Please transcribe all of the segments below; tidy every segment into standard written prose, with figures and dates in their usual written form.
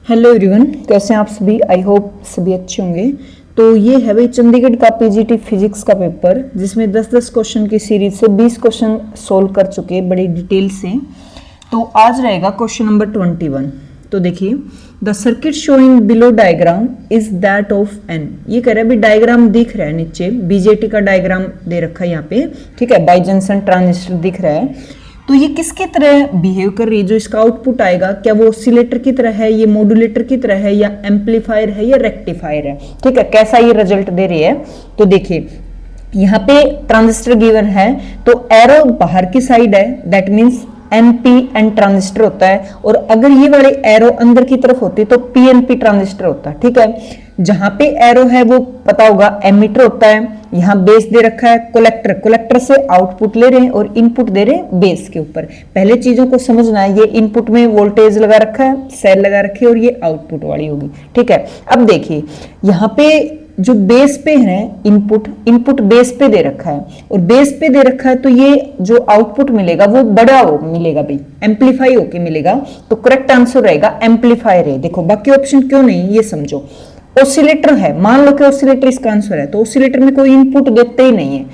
Hello everyone, कैसे हैं आप सभी। आई होप सभी अच्छे होंगे। तो ये है भाई चंडीगढ़ का पीजीटी फिजिक्स का पेपर, जिसमें 10-10 क्वेश्चन की सीरीज से 20 क्वेश्चन सोल्व कर चुके बड़ी डिटेल से। तो आज रहेगा क्वेश्चन नंबर 21। तो देखिए, the circuit showing below diagram is that of an. ये कह रहा है भाई, डायग्राम दिख रहा है नीचे, बीजेटी का डायग्राम दे रखा है यहाँ पे, ठीक है, बाई जंक्शन ट्रांजिस्टर दिख रहा है। तो ये किसकी तरह बिहेव कर रही है, जो इसका आउटपुट आएगा, क्या वो ऑसिलेटर की तरह है, ये मॉड्यूलेटर की तरह है, या एम्पलीफायर है, या रेक्टिफायर है, ठीक है, कैसा ये रिजल्ट दे रही है। तो देखिए, यहाँ पे ट्रांजिस्टर गिवन है, तो एरो बाहर की साइड है, that means NPN transistor होता है, और अगर ये वाले एरो अंदर की तरफ होती तो पीएनपी ट्रांजिस्टर होता है, ठीक है। जहां पे एरो है वो पता होगा एमीटर होता है। यहाँ बेस दे रखा है, कलेक्टर, कलेक्टर से आउटपुट ले रहे हैं और इनपुट दे रहे हैं बेस के ऊपर। पहले चीजों को समझना है, ये इनपुट में वोल्टेज लगा रखा है, सेल लगा रखी है, और ये आउटपुट वाली होगी, ठीक है। अब देखिए, यहाँ पे जो बेस पे है इनपुट, इनपुट बेस पे दे रखा है, और बेस पे दे रखा है, तो ये जो आउटपुट मिलेगा वो बड़ा हो मिलेगा भाई, एम्पलीफाई होके मिलेगा। तो करेक्ट आंसर रहेगा एम्पलीफायर है। देखो, बाकी ऑप्शन क्यों नहीं ये समझो। ऑसिलेटर है, मान लो कि ऑसिलेटर इसका आंसर है, तो ऑसिलेटर में कोई इनपुट देते ही नहीं है।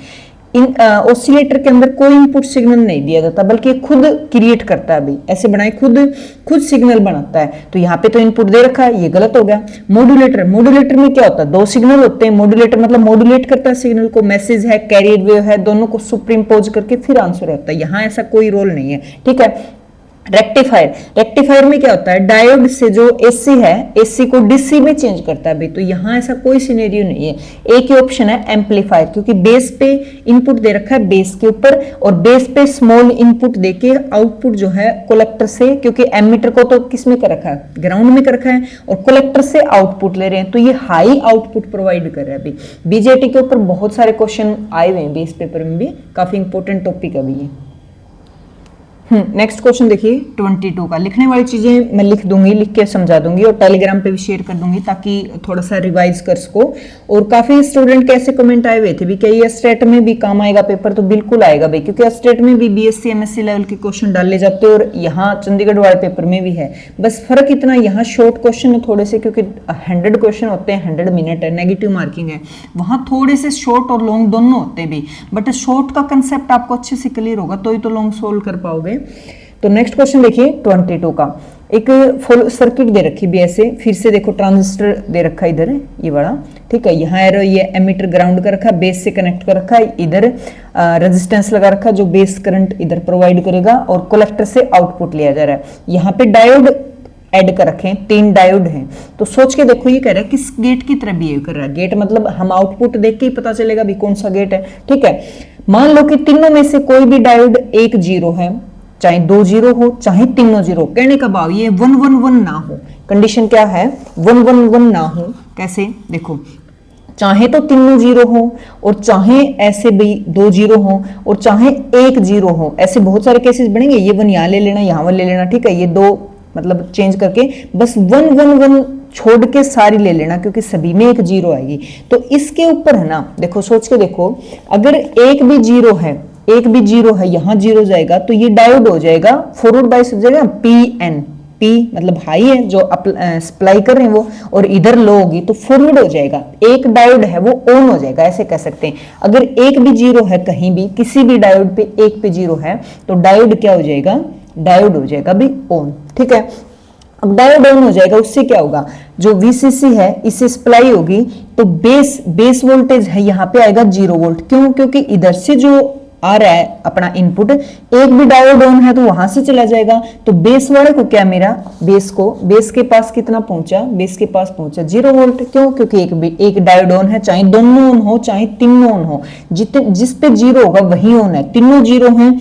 ऑसिलेटर के अंदर कोई इनपुट सिग्नल नहीं दिया जाता, बल्कि खुद क्रिएट करता है भाई, ऐसे बनाए खुद सिग्नल बनाता है। तो यहाँ पे तो इनपुट दे रखा है, ये गलत हो गया। मॉड्यूलेटर, मॉड्यूलेटर में क्या होता है, दो सिग्नल होते हैं। मॉड्यूलेटर मतलब मॉड्यूलेट करता है सिग्नल को, मैसेज है, कैरियर वेव है, दोनों को सुपरिम्पोज करके फिर आंसर होता है। यहाँ ऐसा कोई रोल नहीं है, ठीक है। रेक्टिफायर, रेक्टिफायर में क्या होता है, डायोड से जो एसी है, एसी को डीसी में चेंज करता है भाई। तो यहाँ ऐसा कोई सिनेरियो नहीं है। एक ही ऑप्शन है एम्पलीफायर, क्योंकि बेस पे इनपुट दे रखा है बेस के ऊपर, और बेस पे स्मॉल इनपुट देके आउटपुट जो है कलेक्टर से, क्योंकि एमीटर को तो किस में कर रखा है, ग्राउंड में कर रखा है, और कलेक्टर से आउटपुट ले रहे हैं। तो ये हाई आउटपुट प्रोवाइड कर रहा है भाई। बीजेटी के ऊपर बहुत सारे क्वेश्चन आए हुए हैं बेस पेपर में भी, काफी इंपॉर्टेंट टॉपिक है ये। नेक्स्ट क्वेश्चन देखिए 22 का। लिखने वाली चीजें मैं लिख दूंगी, लिख के समझा दूंगी, और टेलीग्राम पे भी शेयर कर दूंगी ताकि थोड़ा सा रिवाइज कर सको। और काफी स्टूडेंट कैसे कमेंट आए हुए थे भी, क्या ये स्टेट में भी काम आएगा पेपर, तो बिल्कुल आएगा भाई, क्योंकि स्टेट में भी बीएससी एमएससी लेवल के क्वेश्चन डाले जाते हैं, और यहाँ चंडीगढ़ वाले पेपर में भी है। बस फर्क इतना, यहाँ शॉर्ट क्वेश्चन है थोड़े से, क्योंकि 100 क्वेश्चन होते हैं, 100 मिनट है, नेगेटिव मार्किंग है। वहां थोड़े से शॉर्ट और लॉन्ग दोनों होते हैं भी, बट शॉर्ट का कंसेप्ट आपको अच्छे से क्लियर होगा तो ही तो लॉन्ग सोल्व कर पाओगे। तो नेक्स्ट क्वेश्चन देखिए 22 का। एक फुल सर्किट दे रखी भी ऐसे, फिर से देखो ट्रांजिस्टर दे रखा है इधर, ये वाला, ठीक है। यहाँ एरो, ये एमीटर ग्राउंड कर रखा है, बेस से कनेक्ट कर रखा है, इधर रेजिस्टेंस लगा रखा है जो बेस करंट इधर प्रोवाइड करेगा, और कलेक्टर से आउटपुट लिया जा रहा है। यहाँ पे डायोड ऐड कर रखे हैं, 3 डायोड हैं। तो सोच के देखो, ये कह रहा है किस गेट की तरह बिहेव कर रहा है। गेट मतलब हम आउटपुट देख के ही पता चलेगा भी कौन सा गेट है, ठीक है। मान लो कि तीनों में से कोई भी डायोड एक जीरो है, चाहे 2 जीरो हो, चाहे तीनों जीरो। कहने का भाव ये 1-1-1 ना हो। कंडीशन क्या है, 1-1-1 ना हो। कैसे, देखो, चाहे तो तीनों जीरो हो, और चाहे ऐसे भी 2 जीरो हो, और चाहे 1 जीरो हो। ऐसे बहुत सारे केसेस बनेंगे, ये 1 यहाँ ले लेना, यहाँ 1 ले लेना, ठीक है। ये 2 मतलब चेंज करके बस 1-1-1 छोड़ के सारी ले लेना, क्योंकि सभी में एक जीरो आएगी। तो इसके ऊपर है ना, देखो सोच के देखो, अगर एक भी जीरो है, एक भी जीरो है, यहां जीरो जाएगा, तो ये डायोड हो जाएगा, फॉरवर्ड बायस हो जाएगा, पीएन, पी मतलब हाई है जो सप्लाई कर रहे हैं वो, और इधर लो होगी तो फॉरवर्ड हो जाएगा। एक डायोड है वो ऑन हो जाएगा, ऐसे कह सकते हैं। अगर एक भी जीरो है कहीं भी, किसी भी डायोड पे एक पे जीरो है, तो डायोड क्या हो जाएगा, डायोड हो जाएगा भी ऑन, ठीक है। अब डायोड ऑन हो जाएगा, उससे क्या होगा, जो वीसीसी है इससे सप्लाई होगी, तो बेस वोल्टेज है यहाँ पे आएगा 0 वोल्ट। क्यों, क्योंकि इधर से जो आ रहा है अपना इनपुट, एक भी डायोड ऑन है तो वहां से चला जाएगा। तो बेस वाले को क्या, मेरा बेस के पास कितना पहुंचा, बेस के पास पहुंचा 0 वोल्ट। क्यों, क्योंकि एक डायोड ऑन है, चाहे दोनों ऑन हो चाहे तीनों ऑन हो, जिस पे जीरो होगा वही ऑन है। तीनों जीरो हैं,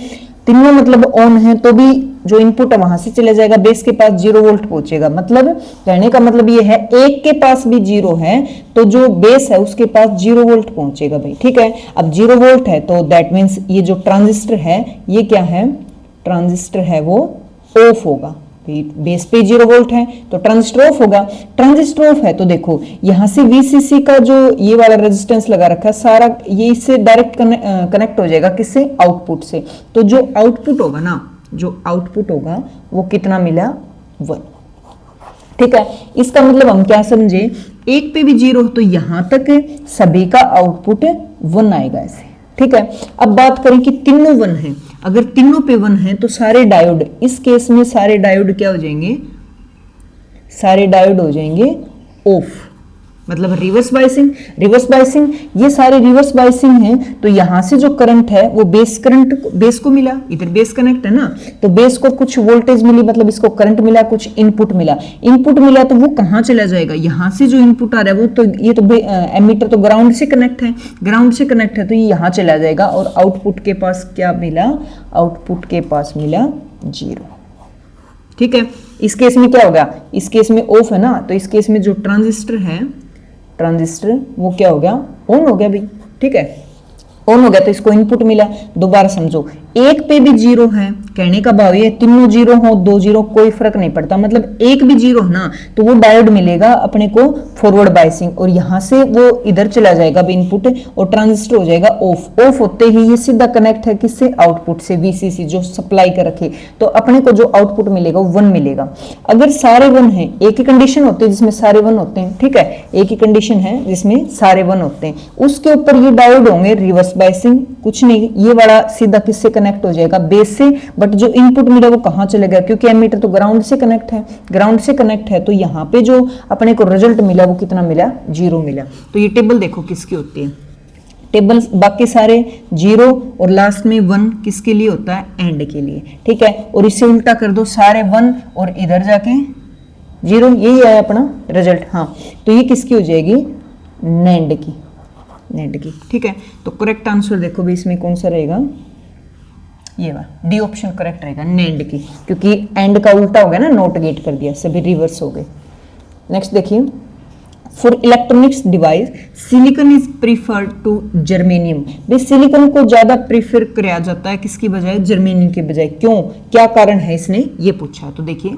तीनों मतलब ऑन है, तो भी जो इनपुट है वहां से चले जाएगा, बेस के पास 0 वोल्ट पहुंचेगा। मतलब कहने का मतलब ये है, एक के पास भी जीरो है तो जो बेस है उसके पास 0 वोल्ट पहुंचेगा भाई, ठीक है। अब 0 वोल्ट है तो दैट मीन्स ये जो ट्रांजिस्टर है, ये क्या है, ट्रांजिस्टर है वो ऑफ होगा। बेस पे 0 वोल्ट है तो ट्रांजिस्टर ऑफ होगा। ट्रांजिस्टर ऑफ है तो देखो, यहां से वीसीसी का जो ये वाला रेजिस्टेंस लगा रखा है सारा, ये इससे डायरेक्ट कनेक्ट हो जाएगा, किससे, आउटपुट से। तो जो आउटपुट होगा ना, जो आउटपुट होगा वो कितना मिला, 1। ठीक है, इसका मतलब हम क्या समझे, एक पे भी 0 तो यहां तक सभी का आउटपुट 1 आएगा ऐसे। ठीक है, अब बात करें कि तीनों 1 है, अगर तीनों पे 1 है तो सारे डायोड, इस केस में सारे डायोड क्या हो जाएंगे, सारे डायोड हो जाएंगे ऑफ, मतलब रिवर्स बायसिंग। रिवर्स बायसिंग, ये सारे रिवर्स बायसिंग हैं, तो यहां से जो करंट है वो बेस करंट, बेस को मिला, इधर बेस कनेक्ट है ना, तो बेस को कुछ वोल्टेज मिली, मतलब इसको करंट मिला, कुछ इनपुट मिला। इनपुट मिला तो वो कहां चला जाएगा, यहां से जो इनपुट आ रहा है वो तो, ये तो एमीटर तो ग्राउंड से कनेक्ट है, ग्राउंड से कनेक्ट है तो ये यहां चला जाएगा, और आउटपुट के पास क्या मिला, आउटपुट के पास मिला 0। ठीक है, इस केस में क्या होगा, इस केस में ऑफ है ना, तो इस केस में जो ट्रांजिस्टर है, ट्रांजिस्टर वो क्या हो गया, ऑन हो गया भाई। ठीक है, ऑन हो गया तो इसको इनपुट मिला। दोबारा समझो, एक पे भी 0 है, कहने का भाव ये तीनों 0 हो, 2 0 कोई फर्क नहीं पड़ता, मतलब एक भी 0 ना तो वो डायोड मिलेगा अपने को फॉरवर्ड बायसिंग, और यहां से वो इधर चला जाएगा इनपुट, और ट्रांजिस्टर हो जाएगा ऑफ। ऑफ होते ही ये सीधा कनेक्ट है किससे, आउटपुट से, VCC जो सप्लाई कर रखे, तो अपने को जो आउटपुट मिलेगा वो 1 मिलेगा। अगर सारे 1 है, एक ही कंडीशन होती है जिसमें सारे 1 होते हैं, ठीक है, एक ही कंडीशन है जिसमें सारे 1 होते हैं, उसके ऊपर ये डायोड होंगे रिवर्स बायसिंग, कुछ नहीं, ये वाला सीधा किससे कनेक्ट हो जाएगा, बेस से, बट जो इनपुट मिला वो कहां चलेगा, क्योंकि एमीटर तो ग्राउंड से कनेक्ट है, ग्राउंड से कनेक्ट है, तो यहां पे जो अपने को रिजल्ट मिला वो कितना मिला, 0 मिला। तो ये टेबल देखो किसकी होती है, टेबल बाकी सारे 0 और लास्ट में 1 किसके लिए होता है, एंड के लिए। ठीक है, और इसे उल्टा कर दो, सारे 1 और इधर जाके 0, यही है अपना रिजल्ट। हाँ, तो ये किसकी हो जाएगी, नैंड की, नैंड की। ठीक है, तो करेक्ट आंसर देखो भी इसमें कौन सा रहेगा, ये वाला डी ऑप्शन करेक्ट रहेगा, नैंड की, क्योंकि एंड का उल्टा हो गया ना, नॉट गेट कर दिया, सभी रिवर्स हो गए। नेक्स्ट देखिए, for electronics device silicon is preferred to germanium. भाई सिलिकॉन को ज्यादा प्रीफर किया जाता है किसकी बजाय, जर्मेनियम के बजाय, क्यों, क्या कारण है, इसने ये पूछा। तो देखिए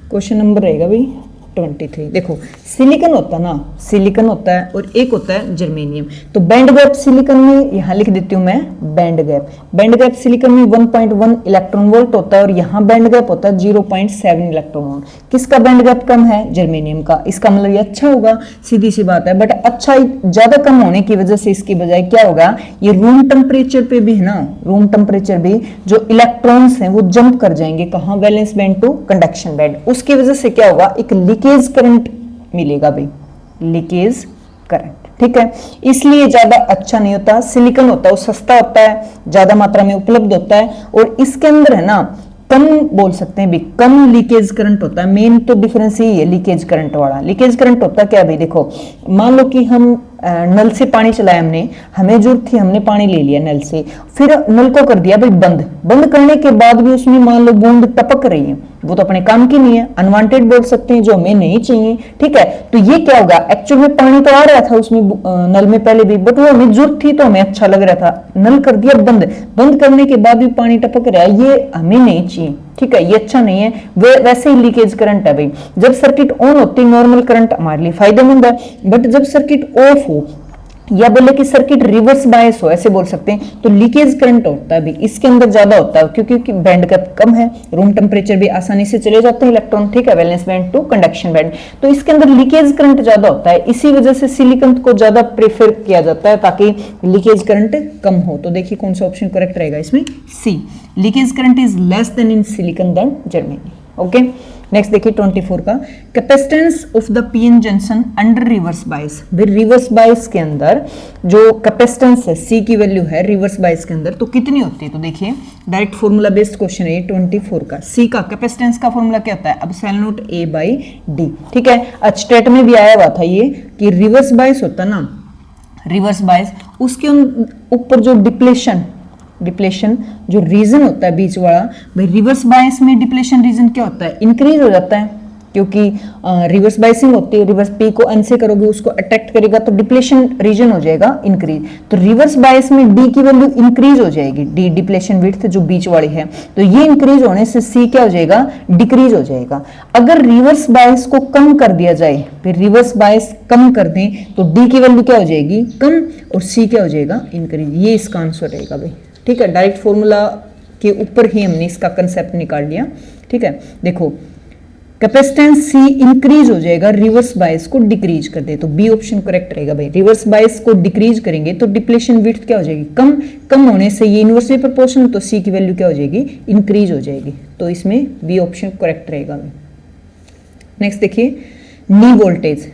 क्वेश्चन नंबर रहेगा भाई 23। देखो सिलिकॉन होता है ना, सिलिकॉन होता है और एक होता है जर्मेनियम, तो बैंड गैप सिलिकॉन में यहां लिख देती हूं मैं band gap, band gap silicon में 1.1 इलेक्ट्रॉन वोल्ट होता है, और यहां बैंड गैप होता है 0.7 इलेक्ट्रॉन वोल्ट। किसका बैंड गैप कम है, जर्मेनियम का, इसका मतलब ये अच्छा होगा, सीधी सी बात है। बट अच्छा ज्यादा कम होने की वजह से इसकी बजाय क्या होगा, ये रूम टेम्परेचर पे भी है ना, रूम टेम्परेचर भी जो इलेक्ट्रॉन्स हैं वो जंप कर जाएंगे कहां, valence band to conduction band, उसकी वजह से क्या होगा, एक लीकेज करंट मिलेगा भाई, लीकेज करंट। ठीक है, इसलिए ज्यादा अच्छा नहीं होता। सिलिकॉन होता है वो सस्ता होता है, ज्यादा मात्रा में उपलब्ध होता है, और इसके अंदर है ना कम, बोल सकते हैं भी कम लीकेज करंट होता है। मेन तो डिफरेंस यही है लीकेज करंट वाला। लीकेज करंट होता क्या भाई, देखो मान लो कि हम नल से पानी चलाया, हमने, हमें जरूरत थी, हमने पानी ले लिया नल से, फिर नल को कर दिया भाई बंद, बंद करने के बाद भी उसमें मान लो बूंद टपक रही है, वो तो अपने काम की नहीं है, अनवांटेड बोल सकते हैं, जो हमें नहीं चाहिए। ठीक है, तो ये क्या होगा, एक्चुअल में पानी तो आ रहा था उसमें नल में पहले भी, बट वो हमें जरूरत थी तो हमें अच्छा लग रहा था, नल कर दिया बंद, बंद करने के बाद भी पानी टपक रहा है, ये हमें नहीं चाहिए। ठीक है, ये अच्छा नहीं है। वैसे ही लीकेज करंट है भाई, जब सर्किट ऑन होती है नॉर्मल करंट हमारे लिए फायदेमंद है, बट जब सर्किट ऑफ हो या बोले कि सर्किट रिवर्स बायस हो, ऐसे बोल सकते हैं, तो लीकेज करंट होता है भी इसके अंदर ज्यादा होता है, क्योंकि बैंड गैप कम है, रूम टेम्परेचर भी आसानी से चले जाते हैं इलेक्ट्रॉन। ठीक है, valence band to conduction band, तो इसके अंदर लीकेज करंट ज्यादा होता है, इसी वजह से सिलिकॉन को ज्यादा प्रेफर किया जाता है ताकि लीकेज करंट कम हो। तो देखिए कौन सा ऑप्शन करेक्ट रहेगा इसमें, C, leakage current is less than in silicon than germanium. Okay, next देखिए 24 का, capacitance of the PN junction under reverse bias. भाई रिवर्स बायस के अंदर जो कैपेसिटेंस है, सी की वैल्यू है रिवर्स बायस के अंदर, तो कितनी होती है। तो देखिए डायरेक्ट फॉर्मूला बेस्ड क्वेश्चन है 24 का। सी का कैपेसिटेंस का फॉर्मूला क्या होता है, epsilon not a by D. ठीक है, स्टेट में भी आया हुआ था ये कि रिवर्स बायस होता है ना, रिवर्स बायस, उसके ऊपर जो डिप्लेशन जो रीजन होता है बीच वाला, भाई रिवर्स बायस में डिप्लेशन रीजन क्या होता है, इंक्रीज हो जाता है, क्योंकि रिवर्स बायसिंग होती है, रिवर्स पी को एन से करोगे उसको अट्रैक्ट करेगा तो डिप्लेशन रीजन हो जाएगा इंक्रीज, तो रिवर्स बायस में डी की वैल्यू इंक्रीज हो जाएगी, डी डिप्लेशन विड्थ जो बीच वाली है, तो ये इंक्रीज होने से सी क्या हो जाएगा, डिक्रीज हो जाएगा। अगर रिवर्स बायस को कम कर दिया जाए, फिर रिवर्स बायस कम कर दें तो डी की वैल्यू क्या हो जाएगी, कम, और सी क्या हो जाएगा, इंक्रीज। ये इसका आंसर रहेगा भाई। ठीक है, डायरेक्ट फॉर्मूला के ऊपर ही हमने इसका कंसेप्ट निकाल लिया। ठीक है, देखो कैपेसिटेंस सी इंक्रीज हो जाएगा, रिवर्स बायस को डिक्रीज कर दे, तो बी ऑप्शन करेक्ट रहेगा भाई। रिवर्स बायस को डिक्रीज करेंगे तो डिप्लेशन विड्थ क्या हो जाएगी, कम, कम होने से ये इनवर्सली प्रोपोर्शनल, तो सी की वैल्यू क्या हो जाएगी, इंक्रीज हो जाएगी, तो इसमें बी ऑप्शन करेक्ट रहेगा। नेक्स्ट देखिए, नी वोल्टेज।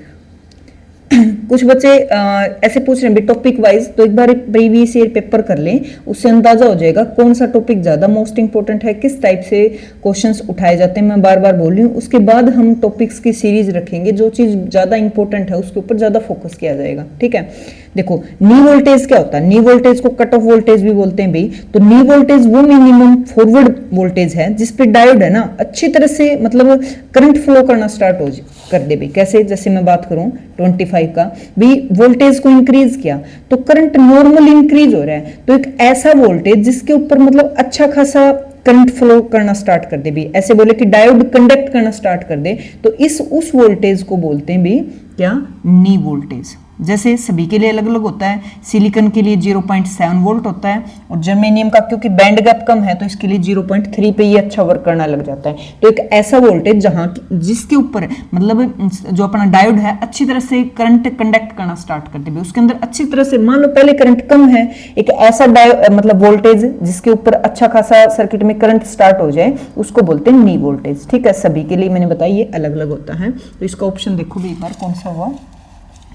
कुछ बच्चे ऐसे पूछ रहे हैं टॉपिक वाइज, तो एक बार प्रीवियस ईयर पेपर कर लें, उससे अंदाजा हो जाएगा कौन सा टॉपिक ज्यादा मोस्ट इंपोर्टेंट है, किस टाइप से क्वेश्चंस उठाए जाते हैं। मैं बार बार बोल रही हूँ, उसके बाद हम टॉपिक्स की सीरीज रखेंगे, जो चीज ज्यादा इंपॉर्टेंट है उसके ऊपर ज्यादा फोकस किया जाएगा, ठीक है। देखो नी वोल्टेज क्या होता है, नी वोल्टेज को कट ऑफ वोल्टेज भी बोलते हैं भाई। तो नी वोल्टेज वो मिनिमम फॉरवर्ड वोल्टेज है जिस पे डायोड है ना अच्छी तरह से मतलब करंट फ्लो करना स्टार्ट हो कर दे भाई। कैसे, जैसे मैं बात करूं 25 का भी वोल्टेज को इंक्रीज किया तो करंट नॉर्मल इंक्रीज हो रहा है, तो एक ऐसा वोल्टेज जिसके ऊपर मतलब अच्छा खासा करंट फ्लो करना स्टार्ट कर दे भी, ऐसे बोले कि डायोड कंडक्ट करना स्टार्ट कर दे, तो इस उस वोल्टेज को बोलते हैं भी क्या, नी वोल्टेज। जैसे सभी के लिए अलग अलग होता है, सिलिकॉन के लिए 0.7 वोल्ट होता है, और जर्मेनियम का क्योंकि बैंड गैप कम है तो इसके लिए 0.3 पे ये अच्छा वर्क करना लग जाता है। तो एक ऐसा वोल्टेज जहां जिसके ऊपर मतलब जो अपना डायोड है अच्छी तरह से करंट कंडक्ट करना स्टार्ट कर दे, उसके अंदर अच्छी तरह से, मान लो पहले करंट कम है, एक ऐसा मतलब वोल्टेज जिसके ऊपर अच्छा खासा सर्किट में करंट स्टार्ट हो जाए, उसको बोलते हैं नी वोल्टेज, ठीक है। सभी के लिए मैंने बताया ये अलग अलग होता है। तो इसका ऑप्शन देखो भी एक बार कौन सा हुआ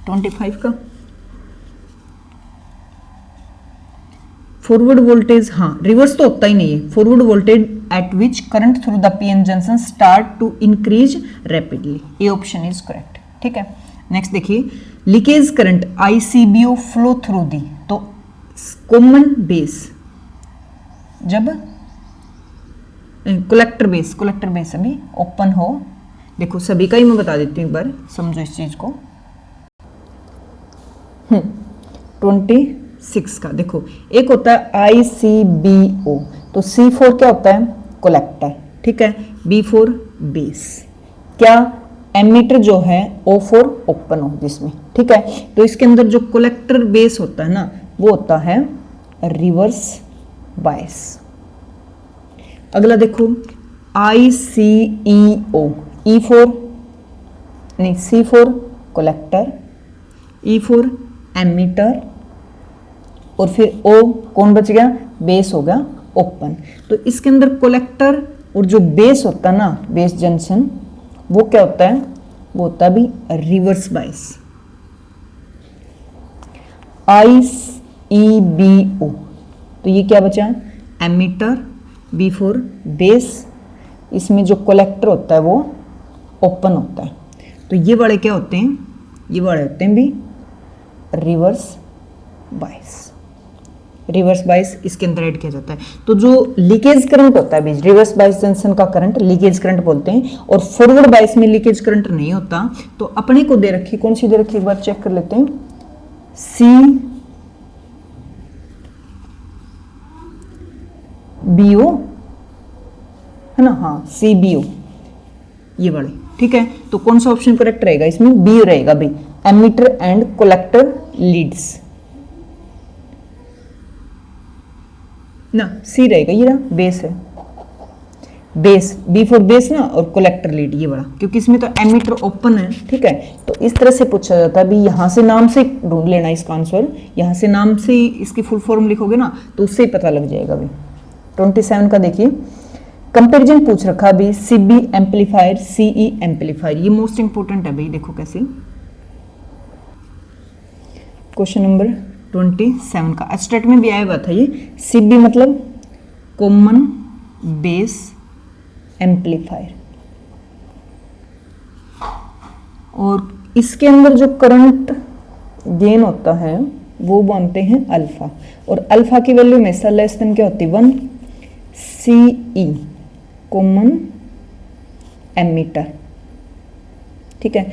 25 का, फॉरवर्ड वोल्टेज, हाँ रिवर्स तो होता ही नहीं है, forward voltage at which current through the PN junction start to increase rapidly, ये ऑप्शन इज करेक्ट, ठीक है। नेक्स्ट देखिए, leakage current ICBO flow through the, तो कॉमन बेस जब कलेक्टर बेस अभी ओपन हो, देखो सभी का ही मैं बता देती हूँ एक बार, समझो इस चीज को। 26 का देखो, एक होता है ICBO, तो C4 क्या होता है, कलेक्टर, ठीक है, B4 बेस, क्या एमीटर जो है O4 ओपन हो जिसमें, ठीक है। तो इसके अंदर जो कलेक्टर बेस होता है ना वो होता है रिवर्स बायस। अगला देखो ICEO, E4 नहीं C4 कलेक्टर, E4 एमीटर, और फिर O कौन बच गया, बेस हो गया ओपन। तो इसके अंदर कलेक्टर और जो बेस होता है ना, बेस जंक्शन, वो क्या होता है, वो होता है भी रिवर्स बायस। ICEBO, तो ये क्या बचा, एमीटर, B4 बेस, इसमें जो कलेक्टर होता है वो ओपन होता है। तो ये वाले क्या होते हैं, ये वाले होते हैं भी रिवर्स बायस। रिवर्स बायस इसके अंदर ऐड किया जाता है। तो जो लीकेज करंट होता है बीच रिवर्स बायस जंक्शन का करंट लीकेज करंट बोलते हैं, और फॉरवर्ड बायस में लीकेज करंट नहीं होता। तो अपने को दे रखी, कौन सी दे रखी एक बार चेक कर लेते हैं, CBO है ना, हाँ CBO ये वाले, ठीक है। तो कौन सा ऑप्शन करेक्ट रहेगा इसमें, बी रहेगा भाई, एमीटर एंड कलेक्टर लीड्स ना, सी रहेगा, ये ना बेस है, बेस B4 बेस ना, और कलेक्टर लीड ये वाला, क्योंकि इसमें तो एमीटर ओपन है, ठीक है। तो इस तरह से पूछा जाता है, अभी यहां से नाम से ढूंढ लेना इसका आंसर, यहां से नाम से इसकी फुल फॉर्म लिखोगे ना तो उससे ही पता लग जाएगा भाई। 27 का देखिए, कंपैरिजन पूछ रखा भी, CB एम्पलीफायर, CE एम्पलीफायर, ये मोस्ट इंपोर्टेंट है भाई। देखो कैसे, क्वेश्चन नंबर 27 का एस्टेट में भी आया हुआ था ये, CB मतलब कॉमन बेस एम्पलीफायर, और इसके अंदर जो करंट गेन होता है वो मानते हैं अल्फा, और अल्फा की वैल्यू हमेशा लेस देन क्या होती है 1। CE कॉमन एमीटर, ठीक है,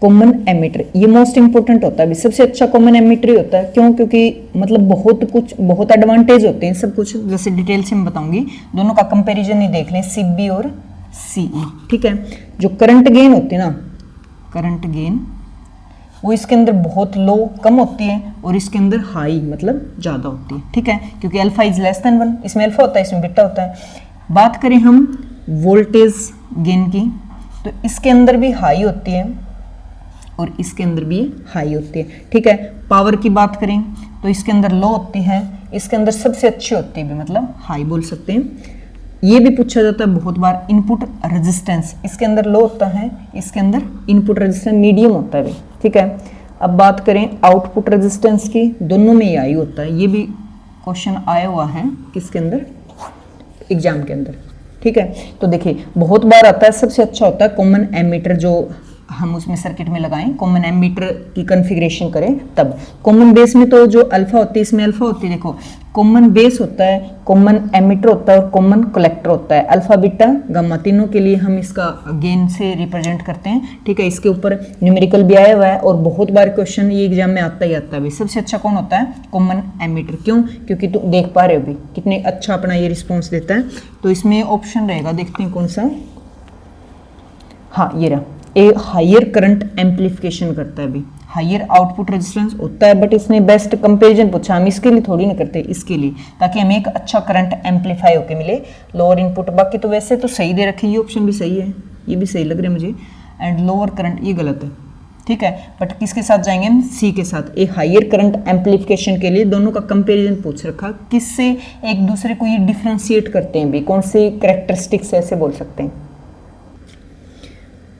कॉमन एमीटर ये मोस्ट इंपोर्टेंट होता है, सबसे अच्छा कॉमन एमीटर ही होता है। क्यों, क्योंकि मतलब बहुत एडवांटेज होते हैं सब कुछ, जैसे डिटेल से मैं बताऊंगी, दोनों का कंपैरिजन ही देख लें, CB और CE, ठीक है। जो करंट गेन होती है ना, करंट गेन वो इसके अंदर बहुत लो कम होती है, और इसके अंदर हाई मतलब ज्यादा होती है, ठीक है, क्योंकि अल्फा इज लेस देन 1, इसमें अल्फा होता है इसमें बीटा होता है। बात करें हम वोल्टेज गेन की, तो इसके अंदर भी हाई होती है और इसके अंदर भी हाई होती है, ठीक है। पावर की बात करें तो इसके अंदर लो होती है, इसके अंदर सबसे अच्छी होती है भी, मतलब हाई बोल सकते हैं। ये भी पूछा जाता है बहुत बार। इनपुट रेजिस्टेंस इसके अंदर लो होता है, इसके अंदर इनपुट रेजिस्टेंस मीडियम होता है भी, ठीक है। अब बात करें आउटपुट रेजिस्टेंस की, दोनों में ही हाई होता है। ये भी क्वेश्चन आया हुआ है किसके अंदर, एग्जाम के अंदर, ठीक है। तो देखिए बहुत बार आता है, सबसे अच्छा होता है कॉमन एमीटर, जो हम उसमें सर्किट में लगाएं, कॉमन एमीटर की कॉन्फ़िगरेशन करें तब। कॉमन बेस में तो जो अल्फा होती है, इसमें अल्फा होती है, देखो कॉमन बेस होता है, कॉमन एमीटर होता है और कॉमन कलेक्टर होता है। अल्फा बीटा गामा तीनों के लिए हम इसका गेन से रिप्रेजेंट करते हैं, ठीक है। इसके ऊपर न्यूमेरिकल भी आया हुआ है और बहुत बार क्वेश्चन ये एग्जाम में आता ही आता है भाई। सबसे अच्छा कौन होता है, कॉमन एमीटर। क्यों, क्योंकि तुम देख पा रहे हो अभी कितने अच्छा अपना ये रिस्पॉन्स देता है। तो इसमें ऑप्शन रहेगा, देखते हैं कौन सा, हाँ ये रहा, ए हायर करंट एम्पलीफिकेशन करता है भी, हायर आउटपुट रेजिस्टेंस होता है। बट इसने बेस्ट कंपैरिजन पूछा, हम इसके लिए थोड़ी ना करते, इसके लिए ताकि हमें एक अच्छा करंट एम्पलीफाई होके मिले, लोअर इनपुट। बाकी तो वैसे तो सही दे रखे, ये ऑप्शन भी सही है, ये भी सही लग रहा है मुझे। एंड लोअर करंट ये गलत है, ठीक है। बट किसके साथ जाएंगे हम, सी के साथ। ए हायर करंट एम्पलीफिकेशन के लिए दोनों का कंपैरिजन पूछ रखा, किससे एक दूसरे को ये डिफ्रेंशिएट करते हैं भी, कौन से कैरेक्टरिस्टिक्स ऐसे बोल सकते हैं।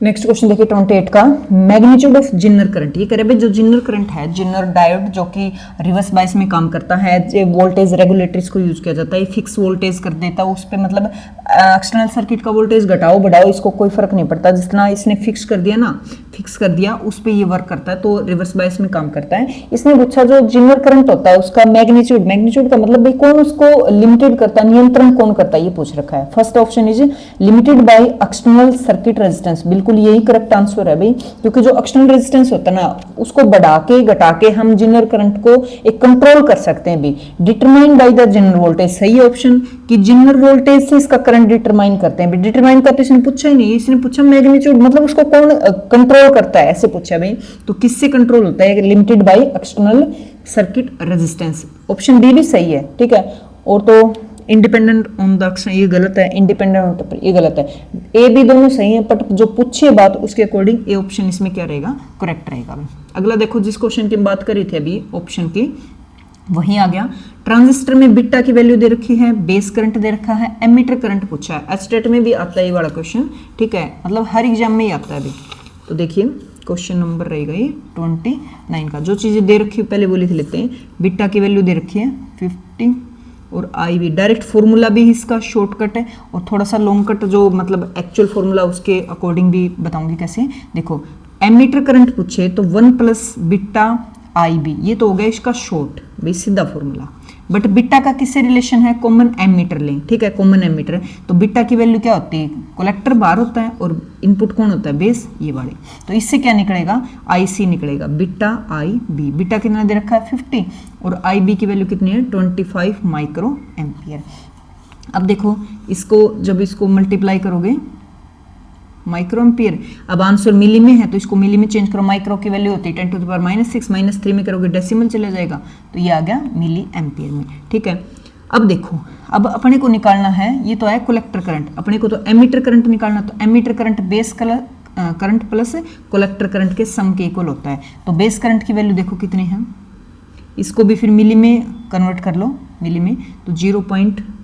नेक्स्ट क्वेश्चन देखिए 28 का, मैग्नीट्यूड ऑफ जिन्नर करंट। ये कह रहे हैं जो जिन्नर करंट है, जिन्नर डायोड जो कि रिवर्स बायस में काम करता है, जो वोल्टेज रेगुलेटर्स को यूज किया जाता है, फिक्स वोल्टेज कर देता है उस पर, मतलब एक्सटर्नल सर्किट का वोल्टेज घटाओ बढ़ाओ इसको कोई फर्क नहीं पड़ता, जितना इसने फिक्स कर दिया ना, फिक्स कर दिया उस पर ये वर्क करता है, तो रिवर्स बायस में काम करता है। इसने पूछा जो जिन्नर करंट होता है उसका मैग्नीट्यूड, मैग्नीट्यूड का मतलब भाई कौन उसको लिमिटेड करता है, नियंत्रण कौन करता है, ये पूछ रखा है। First option is limited by external circuit resistance, बिल्कुल यही करेक्ट आंसर है भाई, क्योंकि जो एक्सटर्नल रेजिस्टेंस होता है ना उसको बढ़ा के घटा के हम जिन्नर करंट को एक कंट्रोल कर सकते हैं भी। डिटरमाइन बाय द जिन्नर वोल्टेज, सही ऑप्शन कि जिन्नर वोल्टेज से इसका करंट डिटरमाइन करते हैं। डिटरमाइन का तो इसने पूछा ही नहीं, इसने पूछा मैग्नीट्यूड, मतलब उसको कौन कंट्रोल करता है ऐसे पूछा भाई। तो किससे कंट्रोल होता है, limited by external circuit resistance. Option D भी सही है, ठीक है। और तो इंडिपेंडेंट ऑन द एक्शन ये गलत है, इंडिपेंडेंट ऑन ये गलत है, ए बी दोनों सही है, बट जो पूछे बात उसके अकॉर्डिंग ए ऑप्शन इसमें क्या रहेगा, करेक्ट रहेगा। अगला देखो, जिस क्वेश्चन की बात करी थी अभी ऑप्शन की, वहीं आ गया। ट्रांजिस्टर में बीटा की वैल्यू दे रखी है, बेस करंट दे रखा है, एमीटर करंट पूछा है। एस्टेट में भी आता है ये वाला क्वेश्चन, ठीक है, मतलब हर एग्जाम में ही आता है अभी। तो देखिए क्वेश्चन नंबर रहेगा ये 29 का। जो चीजें दे रखी है पहले बोली थी लेते हैं। बीटा की वैल्यू दे रखी है 50 और आई भी डायरेक्ट फॉर्मूला भी इसका शॉर्टकट है, और थोड़ा सा लॉन्ग कट जो मतलब एक्चुअल फॉर्मूला उसके अकॉर्डिंग भी बताऊंगी कैसे। देखो एमीटर करंट पूछे तो 1 प्लस बीटा आई बी, ये तो हो गया इसका शॉर्ट भाई सीधा फॉर्मूला। बट बीटा का किससे रिलेशन है, कॉमन एमीटर लें, ठीक है, कॉमन एमीटर। तो बीटा की वैल्यू क्या होती है, कलेक्टर बाहर होता है और इनपुट कौन होता है, बेस, ये वाले। तो इससे क्या निकलेगा, आई सी निकलेगा, बीटा आई बी। बीटा कितना दे रखा है 50 और आई बी की वैल्यू कितनी है 25 माइक्रो एम्पियर। अब देखो इसको जब इसको मल्टीप्लाई करोगे माइक्रो एम्पियर, अब आंसर मिली में है तो इसको मिली में चेंज करो, माइक्रो की वैल्यू होती है 10 टू द पावर -6, -3 में करोगे डेसिमल चला जाएगा, तो ये आ गया मिली एम्पियर में, ठीक है। अब देखो, अब अपने को निकालना है, ये तो है कलेक्टर करंट, अपने को तो एमीटर करंट निकालना, तो emitter current base current plus collector current के सम के इक्वल होता है। तो बेस करंट की वैल्यू देखो कितनी है, इसको भी फिर मिली में कन्वर्ट कर लो, मिली में तो 0.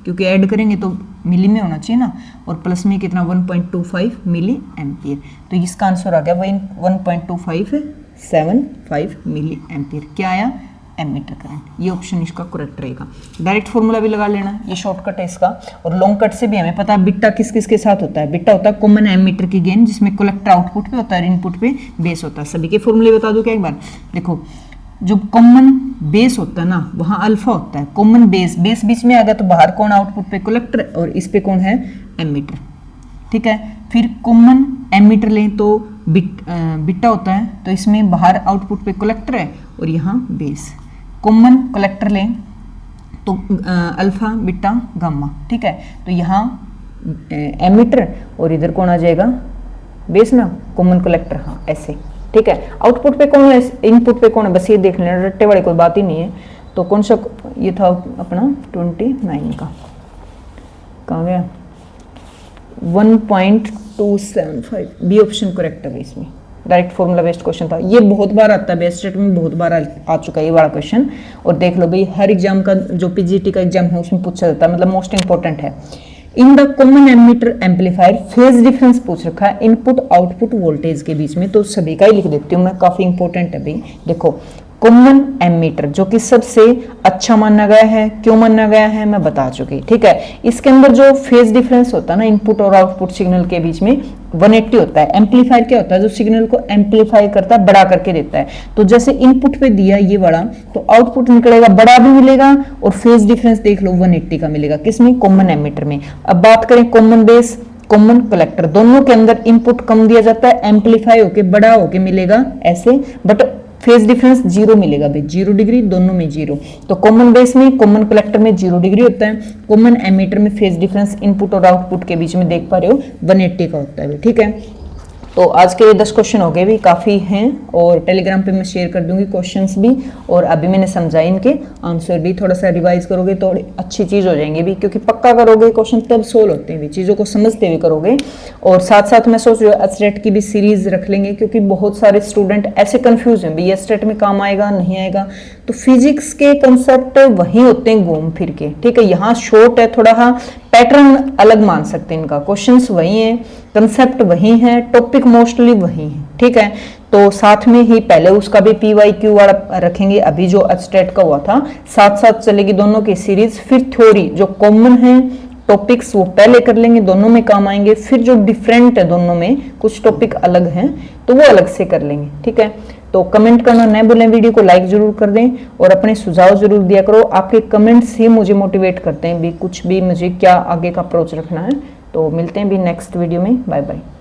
क्योंकि ऐड करेंगे तो मिली में होना चाहिए ना, और प्लस में कितना 1.25 मिली एम्पियर। तो इसका आंसर आ गया 1.2575 मिली एम्पियर। क्या आया, एमीटर करंट। ये ऑप्शन इसका करेक्ट रहेगा। डायरेक्ट फॉर्मूला भी लगा लेना, ये शॉर्टकट है इसका। और लॉन्ग कट से भी हमें पता है बिट्टा किस किस के साथ होता है। बिट्टा होता है कॉमन एमीटर की गेन, जिसमें कलेक्टर आउटपुट पे होता है, इनपुट पे बेस होता है। सभी के फॉर्मूले बता दो क्या एक बार। देखो जो कॉमन बेस होता है ना, वहां अल्फा होता है। कॉमन बेस, बेस बीच में आ गया तो बाहर कौन, आउटपुट पे कलेक्टर और इस पे कौन है, एमीटर, ठीक है। फिर कॉमन एमीटर लें तो बिट्टा होता है, तो इसमें बाहर आउटपुट पे कलेक्टर है और यहाँ बेस। कॉमन कलेक्टर लें तो अल्फा बीटा गामा, ठीक है। तो यहाँ एमीटर और इधर कौन आ जाएगा, बेस ना, कॉमन कलेक्टर, हाँ ऐसे, ठीक है। आउटपुट पे कौन है, इनपुट पे कौन है, बस ये देख लेना, रट्टे वाली कोई बात ही नहीं है। तो कौन सा, ये था अपना 29 का, कहाँ गया 1.275 बी ऑप्शन करेक्ट है इसमें। डायरेक्ट फॉर्मूला बेस्ड क्वेश्चन था, ये बहुत बार आता है बेस्ट स्टेट में, बहुत बार आ चुका है ये वाला क्वेश्चन। और देख लो भाई हर एग्जाम का जो पीजीटी का एग्जाम है उसमें पूछा जाता है, मतलब मोस्ट इंपॉर्टेंट है। In the common ammeter amplifier phase difference पूछ रखा है इनपुट आउटपुट वोल्टेज के बीच में, तो सभी का ही लिख देती हूँ मैं, काफी इंपॉर्टेंट है भाई। देखो कॉमन एमीटर जो कि सबसे अच्छा माना गया है, क्यों माना गया है मैं बता चुकी, ठीक है। इसके अंदर जो फेज डिफरेंस होता है ना इनपुट और आउटपुट सिग्नल के बीच में 180 होता है। एम्पलीफायर क्या होता है, जो सिग्नल को एम्पलीफाई करता है, बड़ा करके देता है। तो जैसे इनपुट पे दिया ये बड़ा, तो आउटपुट निकलेगा बड़ा भी मिलेगा, और फेज डिफरेंस देख लो 180 का मिलेगा, किसमें, कॉमन एमीटर में। अब बात करें कॉमन बेस, कॉमन कलेक्टर, दोनों के अंदर इनपुट कम दिया जाता है, एम्पलीफाई होके बड़ा होके मिलेगा ऐसे, बट फेज डिफरेंस 0 मिलेगा भाई, 0 डिग्री, दोनों में 0। तो कॉमन बेस में, कॉमन कलेक्टर में 0 डिग्री होता है, कॉमन एमीटर में फेज डिफरेंस इनपुट और आउटपुट के बीच में देख पा रहे हो 180 का होता है, ठीक है। तो आज के 10 क्वेश्चन हो गए भी, काफ़ी हैं, और टेलीग्राम पे मैं शेयर कर दूंगी क्वेश्चंस भी, और अभी मैंने समझाया इनके आंसर भी, थोड़ा सा रिवाइज करोगे तो अच्छी चीज़ हो जाएंगे भी, क्योंकि पक्का करोगे क्वेश्चन तब सोल्व होते हैं भी, चीज़ों को समझते हुए करोगे। और साथ साथ मैं सोच रही हूँ एसटेट की भी सीरीज रख लेंगे, क्योंकि बहुत सारे स्टूडेंट ऐसे कन्फ्यूज हैं भाई एसटेट में काम आएगा नहीं आएगा। तो फिजिक्स के कंसेप्ट वही होते हैं घूम फिर के, ठीक है। यहाँ शॉर्ट है थोड़ा, हाँ पैटर्न अलग मान सकते हैं इनका, क्वेश्चंस वही हैं, कंसेप्ट वही है, टॉपिक मोस्टली वही है, ठीक है। तो साथ में ही पहले उसका भी PYQ वाला रखेंगे, अभी जो एसटेट का हुआ था साथ साथ चलेगी दोनों की सीरीज। फिर थ्योरी जो कॉमन है टॉपिक्स वो पहले कर लेंगे, दोनों में काम आएंगे। फिर जो डिफरेंट है दोनों में, कुछ टॉपिक अलग हैं तो वो अलग से कर लेंगे, ठीक है। तो कमेंट करना न भूलें, वीडियो को लाइक जरूर कर दें, और अपने सुझाव जरूर दिया करो। आपके कमेंट्स ही मुझे मोटिवेट करते हैं भी, कुछ भी मुझे क्या आगे का अप्रोच रखना है। तो मिलते हैं भी नेक्स्ट वीडियो में, बाय बाय।